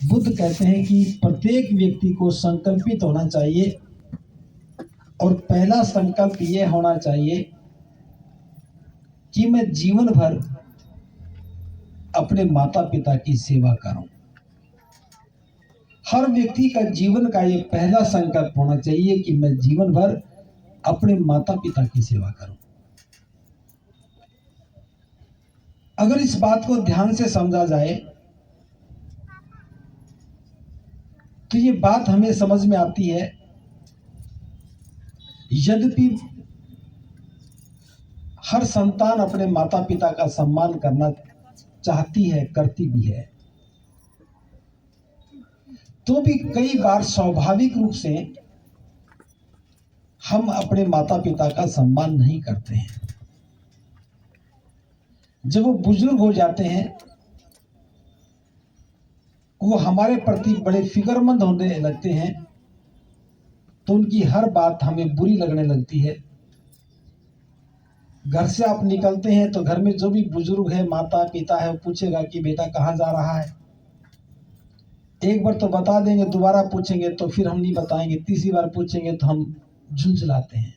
बुद्ध कहते हैं कि प्रत्येक व्यक्ति को संकल्पित होना चाहिए और पहला संकल्प यह होना चाहिए कि मैं जीवन भर अपने माता पिता की सेवा करूं। हर व्यक्ति का जीवन का ये पहला संकल्प होना चाहिए कि मैं जीवन भर अपने माता पिता की सेवा करूं। अगर इस बात को ध्यान से समझा जाए तो ये बात हमें समझ में आती है। यद्यपि हर संतान अपने माता पिता का सम्मान करना चाहती है, करती भी है, तो भी कई बार स्वाभाविक रूप से हम अपने माता पिता का सम्मान नहीं करते हैं। जब वो बुजुर्ग हो जाते हैं, वो हमारे प्रति बड़े फिक्रमंद होने लगते हैं, तो उनकी हर बात हमें बुरी लगने लगती है। घर से आप निकलते हैं तो घर में जो भी बुजुर्ग है, माता पिता है, वो पूछेगा कि बेटा कहाँ जा रहा है। एक बार तो बता देंगे, दोबारा पूछेंगे तो फिर हम नहीं बताएंगे, तीसरी बार पूछेंगे तो हम झुंझलाते हैं।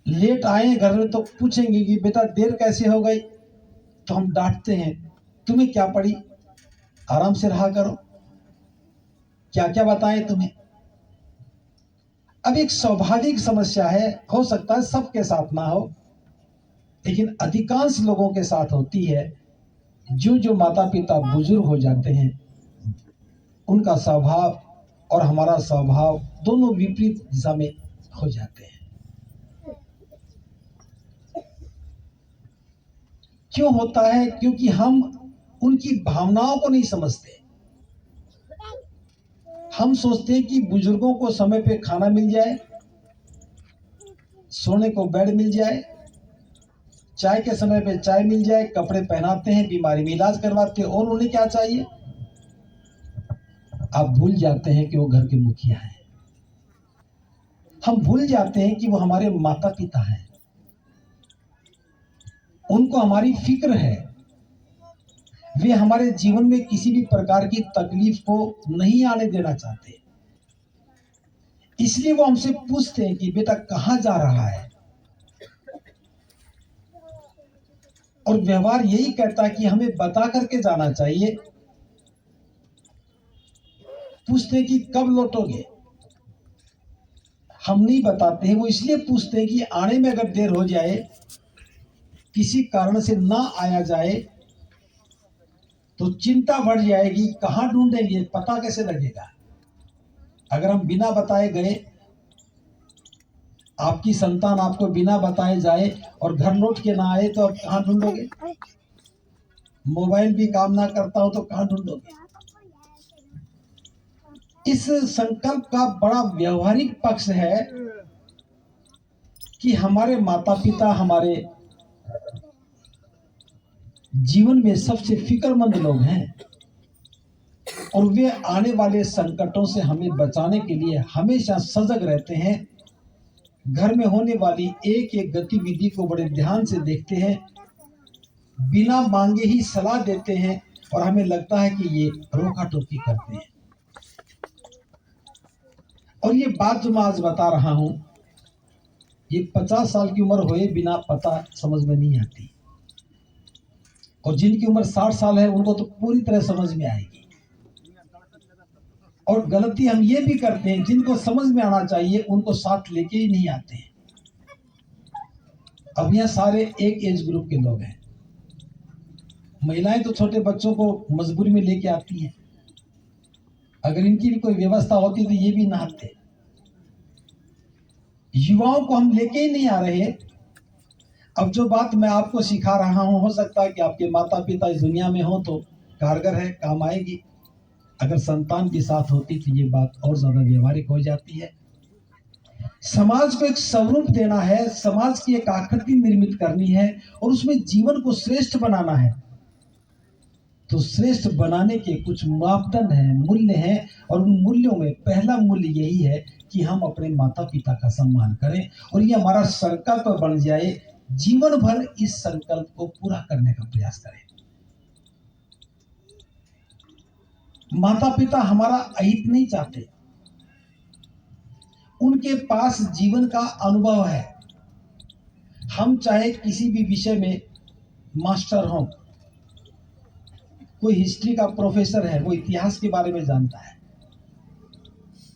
लेट आए घर में तो पूछेंगे कि बेटा देर कैसे हो गई, तो हम डांटते हैं, तुम्हें क्या पड़ी, आराम से रहा करो, क्या क्या बताएं तुम्हें। अब एक स्वाभाविक समस्या है, हो सकता है सबके साथ ना हो, लेकिन अधिकांश लोगों के साथ होती है। जो माता पिता बुजुर्ग हो जाते हैं, उनका स्वभाव और हमारा स्वभाव दोनों विपरीत दिशा में हो जाते हैं। क्यों होता है? क्योंकि हम उनकी भावनाओं को नहीं समझते। हम सोचते हैं कि बुजुर्गों को समय पे खाना मिल जाए, सोने को बेड मिल जाए, चाय के समय पे चाय मिल जाए, कपड़े पहनाते हैं, बीमारी में इलाज करवाते हैं, और उन्हें क्या चाहिए? आप भूल जाते हैं कि वो घर के मुखिया हैं। हम भूल जाते हैं कि वो हमारे माता पिता हैं। उनको हमारी फिक्र है। वे हमारे जीवन में किसी भी प्रकार की तकलीफ को नहीं आने देना चाहते। इसलिए वो हमसे पूछते हैं कि बेटा कहाँ जा रहा है, और व्यवहार यही कहता है कि हमें बता करके जाना चाहिए। पूछते हैं कि कब लौटोगे, हम नहीं बताते हैं। वो इसलिए पूछते हैं कि आने में अगर देर हो जाए, किसी कारण से ना आया जाए, तो चिंता बढ़ जाएगी, कहाँ ढूंढेंगे, पता कैसे लगेगा। अगर हम बिना बताए गए, आपकी संतान आपको बिना बताए जाए और घर लौट के ना आए, तो आप कहाँ ढूंढोगे? मोबाइल भी काम ना करता हो तो कहाँ ढूंढोगे? इस संकल्प का बड़ा व्यवहारिक पक्ष है कि हमारे माता पिता हमारे जीवन में सबसे फिक्रमंद लोग हैं, और वे आने वाले संकटों से हमें बचाने के लिए हमेशा सजग रहते हैं। घर में होने वाली एक एक गतिविधि को बड़े ध्यान से देखते हैं, बिना मांगे ही सलाह देते हैं, और हमें लगता है कि ये रोका टोकी करते हैं। और ये बात जो मैं आज बता रहा हूं, ये 50 साल की उम्र हुए बिना पता समझ में नहीं आती, और जिनकी उम्र 60 साल है उनको तो पूरी तरह समझ में आएगी। और गलती हम ये भी करते हैं, जिनको समझ में आना चाहिए उनको साथ लेके ही नहीं आते हैं। अब यहाँ सारे एक एज ग्रुप के लोग हैं। महिलाएं तो छोटे बच्चों को मजबूरी में लेके आती हैं, अगर इनकी भी कोई व्यवस्था होती तो ये भी नहाते। युवाओं को हम लेके ही नहीं आ रहे। अब जो बात मैं आपको सिखा रहा हूं, हो सकता है कि आपके माता पिता इस दुनिया में हो तो कारगर है, काम आएगी। अगर संतान के साथ होती तो ये बात और ज्यादा व्यवहारिक हो जाती है। समाज को एक स्वरूप देना है, समाज की एक आकृति निर्मित करनी है, और उसमें जीवन को श्रेष्ठ बनाना है। तो श्रेष्ठ बनाने के कुछ मापदंड हैं, मूल्य हैं, और उन मूल्यों में पहला मूल्य यही है कि हम अपने माता पिता का सम्मान करें, और ये हमारा संकल्प बन जाए। जीवन भर इस संकल्प को पूरा करने का प्रयास करें। माता पिता हमारा अहित नहीं चाहते, उनके पास जीवन का अनुभव है। हम चाहे किसी भी विषय में मास्टर हों, कोई हिस्ट्री का प्रोफेसर है वो इतिहास के बारे में जानता है,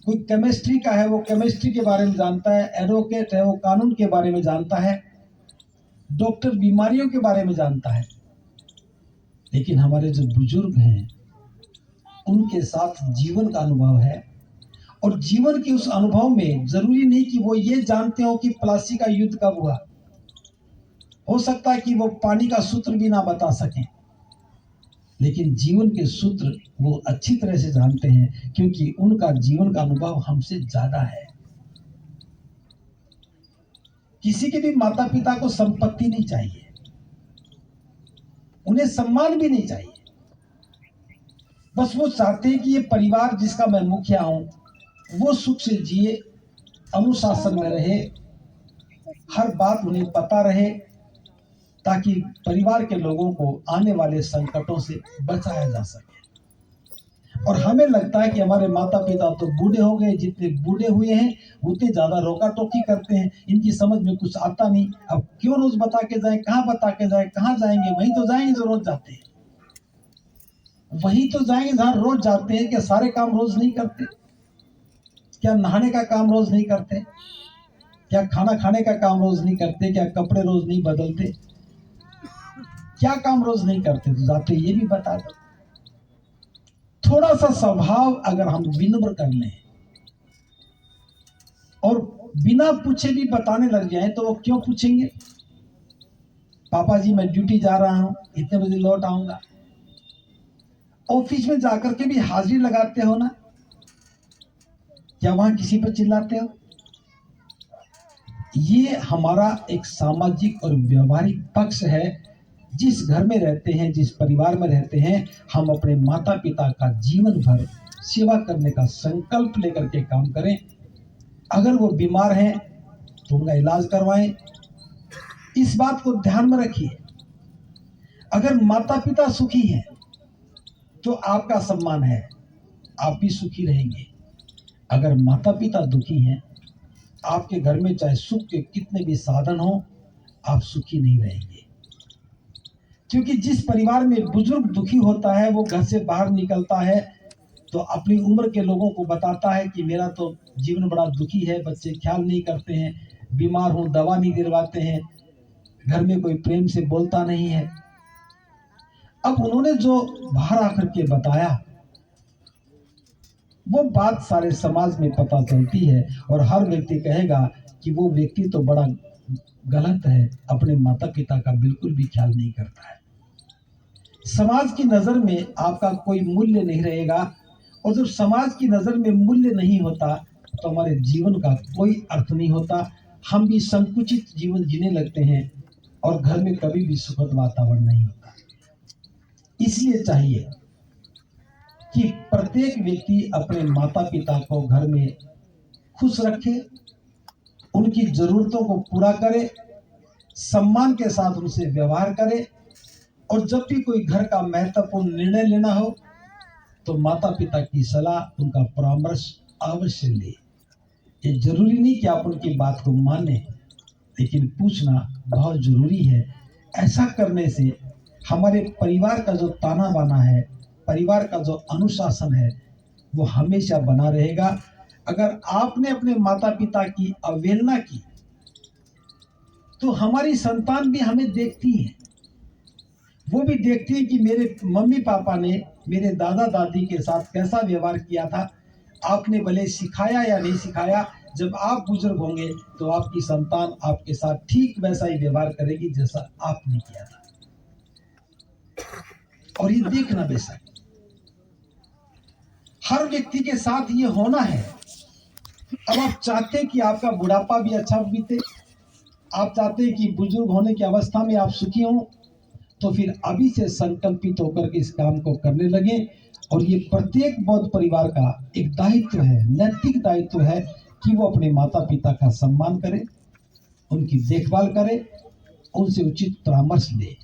कोई केमिस्ट्री का है वो केमिस्ट्री के बारे में जानता है, एडवोकेट है वो कानून के बारे में जानता है, डॉक्टर बीमारियों के बारे में जानता है। लेकिन हमारे जो बुजुर्ग हैं उनके साथ जीवन का अनुभव है, और जीवन के उस अनुभव में जरूरी नहीं कि वो ये जानते हो कि प्लासी का युद्ध कब हुआ, हो सकता है कि वो पानी का सूत्र भी ना बता सकें, लेकिन जीवन के सूत्र वो अच्छी तरह से जानते हैं, क्योंकि उनका जीवन का अनुभव हमसे ज्यादा है। किसी के भी माता पिता को संपत्ति नहीं चाहिए, उन्हें सम्मान भी नहीं चाहिए, बस वो चाहते हैं कि ये परिवार जिसका मैं मुखिया हूं वो सुख से जिए, अनुशासन में रहे, हर बात उन्हें पता रहे, ताकि परिवार के लोगों को आने वाले संकटों से बचाया जा सके। और हमें लगता है कि हमारे माता पिता तो बूढ़े हो गए, जितने बूढ़े हुए हैं उतने ज्यादा रोका टोकी करते हैं, इनकी समझ में कुछ आता नहीं, अब क्यों रोज बता के जाए, कहाँ बता के जाए, कहाँ जाएंगे, वहीं तो जाएंगे जो रोज जाते हैं, वहीं तो जाएंगे जहां रोज जाते हैं। क्या सारे काम रोज नहीं करते? क्या नहाने का काम रोज नहीं करते? क्या खाना खाने का काम रोज नहीं करते? क्या कपड़े रोज नहीं बदलते? क्या काम रोज नहीं करते? तो जाते ये भी बता दो। थोड़ा सा स्वभाव अगर हम विनम्र कर लें और बिना पूछे भी बताने लग जाए तो वो क्यों पूछेंगे? पापा जी मैं ड्यूटी जा रहा हूं, इतने बजे लौट आऊंगा। ऑफिस में जाकर के भी हाजिरी लगाते हो ना, क्या वहां किसी पर चिल्लाते हो? ये हमारा एक सामाजिक और व्यवहारिक पक्ष है। जिस घर में रहते हैं, जिस परिवार में रहते हैं, हम अपने माता पिता का जीवन भर सेवा करने का संकल्प लेकर के काम करें। अगर वो बीमार हैं तो उनका इलाज करवाएं, इस बात को ध्यान में रखिए। अगर माता पिता सुखी हैं तो आपका सम्मान है, आप भी सुखी रहेंगे। अगर माता पिता दुखी हैं, आपके घर में चाहे सुख के कितने भी साधन हो, आप सुखी नहीं रहेंगे। क्योंकि जिस परिवार में बुजुर्ग दुखी होता है वो घर से बाहर निकलता है तो अपनी उम्र के लोगों को बताता है कि मेरा तो जीवन बड़ा दुखी है, बच्चे ख्याल नहीं करते हैं, बीमार हूं दवा नहीं दिलवाते हैं, घर में कोई प्रेम से बोलता नहीं है। अब उन्होंने जो बाहर आकर के बताया वो बात सारे समाज में पता चलती है और हर व्यक्ति कहेगा कि वो व्यक्ति तो बड़ा गलत है, अपने माता पिता का बिल्कुल भी ख्याल नहीं करता है। समाज की नजर में आपका कोई मूल्य नहीं रहेगा, और जब समाज की नजर में मूल्य नहीं होता तो हमारे जीवन का कोई अर्थ नहीं होता। हम भी संकुचित जीवन जीने लगते हैं और घर में कभी भी सुखद वातावरण नहीं होता। इसलिए चाहिए कि प्रत्येक व्यक्ति अपने माता पिता को घर में खुश रखे, उनकी जरूरतों को पूरा करे, सम्मान के साथ उनसे व्यवहार करे, और जब भी कोई घर का महत्वपूर्ण निर्णय लेना हो तो माता पिता की सलाह, उनका परामर्श अवश्य ले। ये जरूरी नहीं कि आप उनकी बात को माने, लेकिन पूछना बहुत जरूरी है। ऐसा करने से हमारे परिवार का जो ताना बाना है, परिवार का जो अनुशासन है, वो हमेशा बना रहेगा। अगर आपने अपने माता पिता की अवहेलना की तो हमारी संतान भी हमें देखती है, वो भी देखती है कि मेरे मम्मी पापा ने मेरे दादा दादी के साथ कैसा व्यवहार किया था, आपने भले सिखाया या नहीं सिखाया, जब आप बुजुर्ग होंगे तो आपकी संतान आपके साथ ठीक वैसा ही व्यवहार करेगी जैसा आपने किया था। और ये देखना बेशक हर व्यक्ति के साथ ये होना है। अब आप चाहते हैं कि आपका बुढ़ापा भी अच्छा बीते, आप चाहते हैं कि बुजुर्ग होने की अवस्था में आप सुखी हों, तो फिर अभी से संकल्पित होकर के इस काम को करने लगे। और ये प्रत्येक बौद्ध परिवार का एक दायित्व है, नैतिक दायित्व है कि वो अपने माता पिता का सम्मान करे, उनकी देखभाल करे, उनसे उचित परामर्श ले।